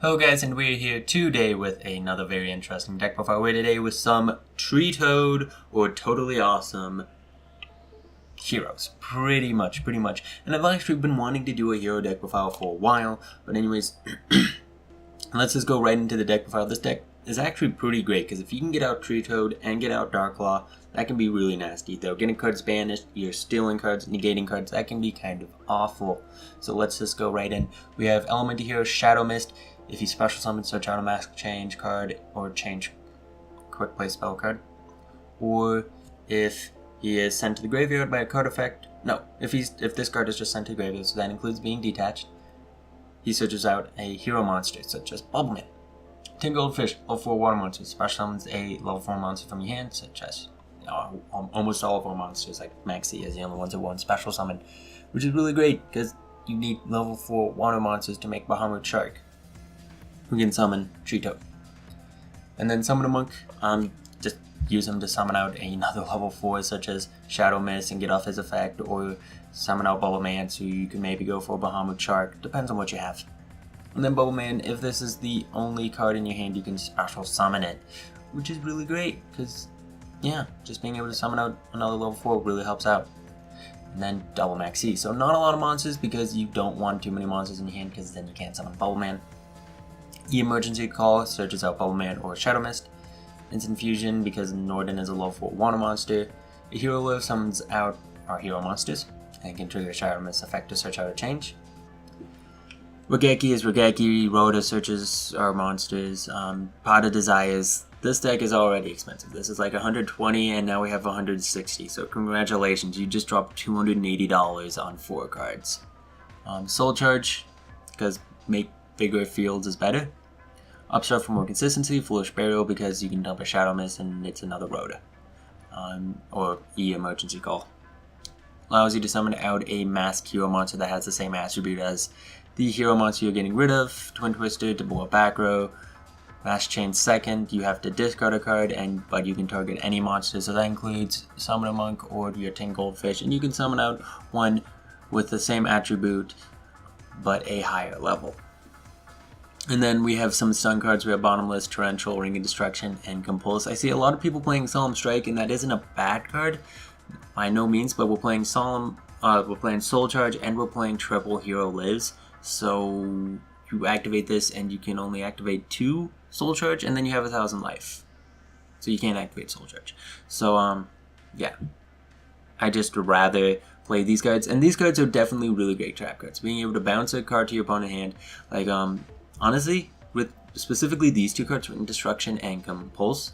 Hello guys, and we're here today with another very interesting deck profile. We're today with some Tree Toad or Totally Awesome heroes. Pretty much. And I've actually been wanting to do a hero deck profile for a while, but anyways, let's just go right into the deck profile. This deck is actually pretty great, because if you can get out Tree Toad and get out Darklaw, that can be really nasty. Though getting cards banished, you're stealing cards, negating cards, that can be kind of awful. So let's just go right in. We have Elemental Hero, Shadow Mist. If you special summon, search out a mask change card or change quick play spell card. Or if he is sent to the graveyard by a card effect. No, if this card is just sent to the graveyard, so that includes being detached. He searches out a hero monster such as Bubbleman. 10 goldfish, level 4 water monsters. Special summons a level 4 monster from your hand, such as almost all of our monsters, like Maxie is the only ones that won't special summon, which is really great because you need level 4 water monsters to make Bahamut Shark, who can summon Tree Toad. And then summon a monk, just use him to summon out another level 4 such as Shadow Mist and get off his effect, or summon out Bubbleman so you can maybe go for Bahamut Shark, depends on what you have. And then Bubbleman, if this is the only card in your hand, you can special summon it, which is really great because, yeah, just being able to summon out another level 4 really helps out. And then double Maxi, so not a lot of monsters because you don't want too many monsters in your hand because then you can't summon Bubbleman. Emergency Call searches out Bubbleman or Shadow Mist. Instant Fusion because Norden is a level 4 water monster. A Hero Live summons out our hero monsters and can trigger a Shadow Mist effect to search out a change. Regeki is Regeki. Rhoda searches our monsters. Pot of Desires. This deck is already expensive. This is like 120 and now we have 160. So congratulations, you just dropped $280 on 4 cards. Soul Charge because make bigger fields is better. Upstart for more consistency. Foolish Burial because you can dump a Shadow Mist and it's another Rhoda. Or Emergency Call. Allows you to summon out a masked hero monster that has the same attribute as the hero monster you're getting rid of. Twin Twister to blow up back row. Mass Chain second, you have to discard a card, but you can target any monster, so that includes summon a monk or your 10 goldfish, and you can summon out one with the same attribute but a higher level. And then we have some stun cards. We have Bottomless, Torrential, Ring of Destruction, and Compulse. I see a lot of people playing Solemn Strike, and that isn't a bad card by no means, but we're playing we're playing Soul Charge, and we're playing triple Hero Lives. So you activate this, and you can only activate 2 Soul Charge, and then you have 1,000 life. So you can't activate Soul Charge. So yeah, I just rather play these cards, and these cards are definitely really great trap cards. Being able to bounce a card to your opponent's hand, like honestly, with specifically these 2 cards, Ring of Destruction and Compulse,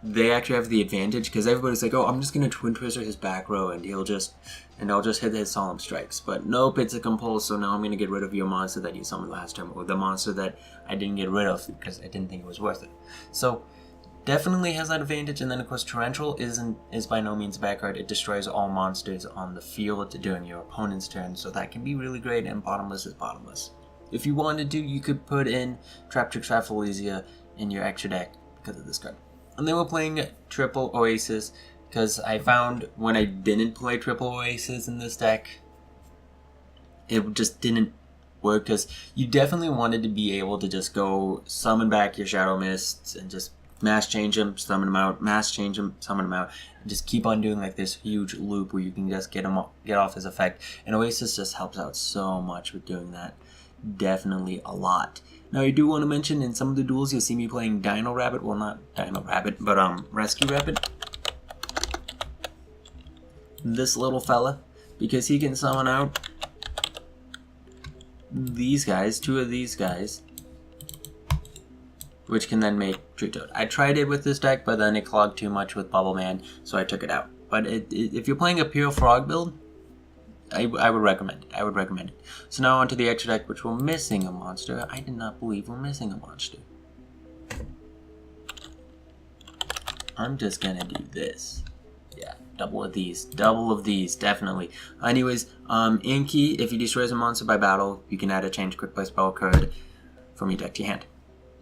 they actually have the advantage because everybody's like, oh, I'm just gonna Twin Twister his back row and I'll just hit his Solemn Strikes. But nope, it's a Compulse, so now I'm gonna get rid of your monster that you summoned last time, or the monster that I didn't get rid of because I didn't think it was worth it. So definitely has that advantage. And then of course Torrential is by no means a bad card. It destroys all monsters on the field during your opponent's turn, so that can be really great. And Bottomless is Bottomless. If you wanted to, you could put in Traptrix Rafflesia in your extra deck because of this card. And then we're playing Triple Oasis because I found when I didn't play Triple Oasis in this deck, it just didn't work because you definitely wanted to be able to just go summon back your Shadow Mists and just mass change them, summon them out, mass change them, summon them out, and just keep on doing like this huge loop where you can just get off his effect. And Oasis just helps out so much with doing that. Definitely a lot. Now I do want to mention in some of the duels you'll see me playing Dino Rabbit, well not Dino Rabbit, but Rescue Rabbit. This little fella, because he can summon out these guys, 2 of these guys, which can then make Tree Toad. I tried it with this deck, but then it clogged too much with Bubbleman, so I took it out. But if you're playing a pure frog build, I would recommend it. So now onto the extra deck, which we're missing a monster. I did not believe we're missing a monster. I'm just gonna do this. Yeah, double of these, definitely. Anyways, Inky, if he destroys a monster by battle, you can add a change quick play spell card from your deck to your hand.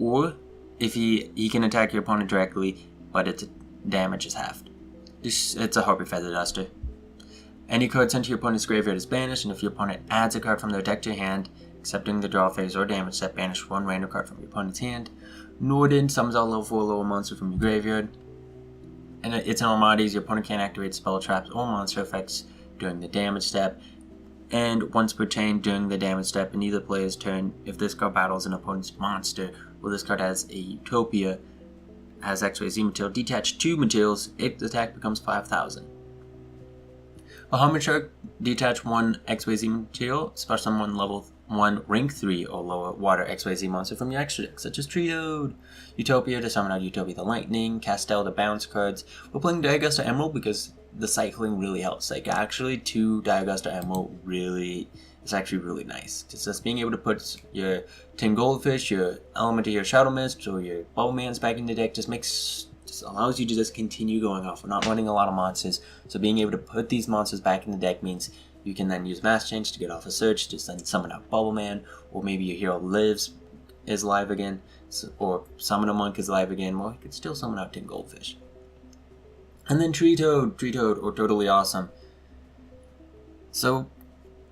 Or if he can attack your opponent directly, but its damage is halved. It's a Harpy Feather Duster. Any card sent to your opponent's graveyard is banished, and if your opponent adds a card from their deck to your hand, except during the draw phase or damage step, banish one random card from your opponent's hand. Norden summons out level 4 lower monster from your graveyard. And its normalities, your opponent can't activate spell traps or monster effects during the damage step. And once per turn during the damage step in either player's turn, if this card battles an opponent's monster, or this card has a Utopia, has XYZ material, detach 2 materials, its attack becomes 5,000. A Hummer Shark, detach 1 XYZ material, special summon level 1 rank 3 or lower water XYZ monster from your extra deck, such as Toad. Utopia to summon out Utopia the Lightning, Castel to bounce cards. We're playing Diagusta Emerald because the cycling really helps. Like, actually, 2 Diagusta Emerald really is actually really nice. Just being able to put your Tin Goldfish, your Element of your Shadow Mist, or your Bubble Mans back in the deck just allows you to just continue going off. We're not running a lot of monsters, so being able to put these monsters back in the deck means you can then use Mass Change to get off a search, just then summon out Bubble Man, or maybe your hero is live again, or Summon a Monk is live again, well, you could still summon out Tin Goldfish. And then Tree Toad, or Toadally Awesome. So,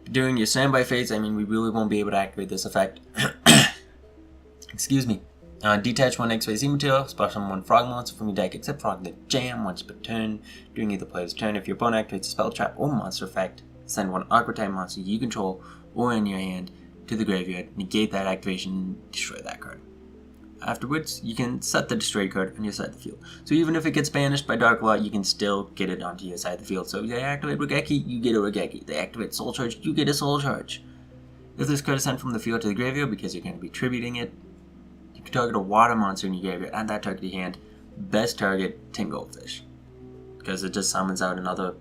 during your standby phase, I mean, we really won't be able to activate this effect. Excuse me. Detach 1 XYZ material, special summon 1 frog monster from your deck, except Frog the Jam once per turn. During either player's turn, if your opponent activates a spell trap or monster effect, send 1 Aqua type monster you control or in your hand to the graveyard, negate that activation, and destroy that card. Afterwards, you can set the destroyed card on your side of the field. So even if it gets banished by Dark Law, you can still get it onto your side of the field. So if they activate Regeki, you get a Regeki. They activate Soul Charge, you get a Soul Charge. If this card is sent from the field to the graveyard because you're going to be tributing it, you can target a water monster in your graveyard, add that target to your hand. Best target, Tin Goldfish, because it just summons out another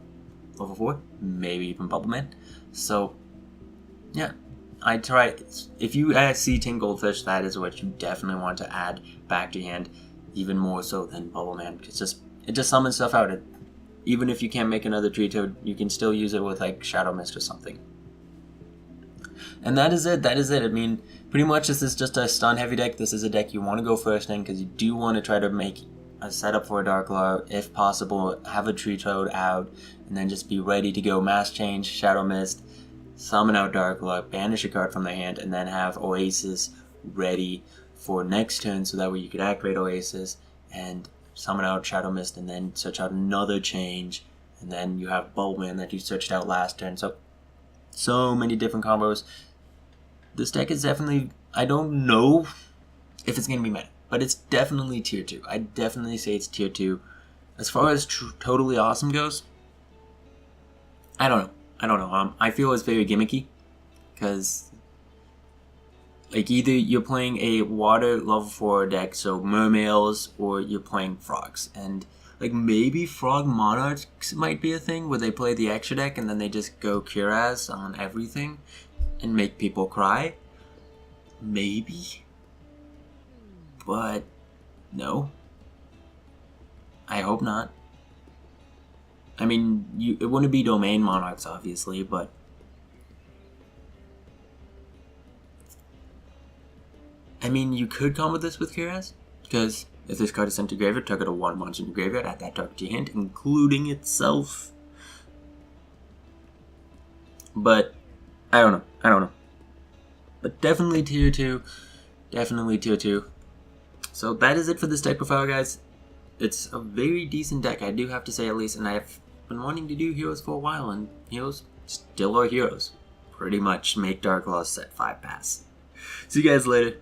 level 4, maybe even Bubble Man. So, yeah. I try. If you see Tin Goldfish, that is what you definitely want to add back to your hand, even more so than Bubble Man. It just summons stuff out. Even if you can't make another Tree Toad, you can still use it with like Shadow Mist or something. And that is it. I mean, pretty much this is just a stun heavy deck. This is a deck you want to go first in because you do want to try to make a setup for a Dark Law if possible. Have a Tree Toad out, and then just be ready to go. Mass Change, Shadow Mist, summon out Dark Law, banish a card from their hand, and then have Oasis ready for next turn, so that way you could activate Oasis and summon out Shadow Mist, and then search out another change, and then you have Bubble Man that you searched out last turn. So many different combos. This deck is definitely, I don't know if it's going to be meta, but it's definitely tier 2. I definitely say it's tier 2. As far as Toadally Awesome goes, I don't know. I feel it's very gimmicky, because like either you're playing a water level 4 deck, so mermaids, or you're playing frogs, and like maybe frog monarchs might be a thing where they play the extra deck and then they just go Cuirass on everything and make people cry. Maybe, but no. I hope not. I mean, it wouldn't be Domain Monarchs, obviously, but I mean, you could combo this with Cuirass, because if this card is sent to graveyard, target a 1 monster in your graveyard, add that target to your hand, including itself. But I don't know. But definitely tier 2. So that is it for this deck profile, guys. It's a very decent deck, I do have to say, at least, and I've been wanting to do heroes for a while, and heroes still are heroes. Pretty much make Dark Law set 5 pass. See you guys later.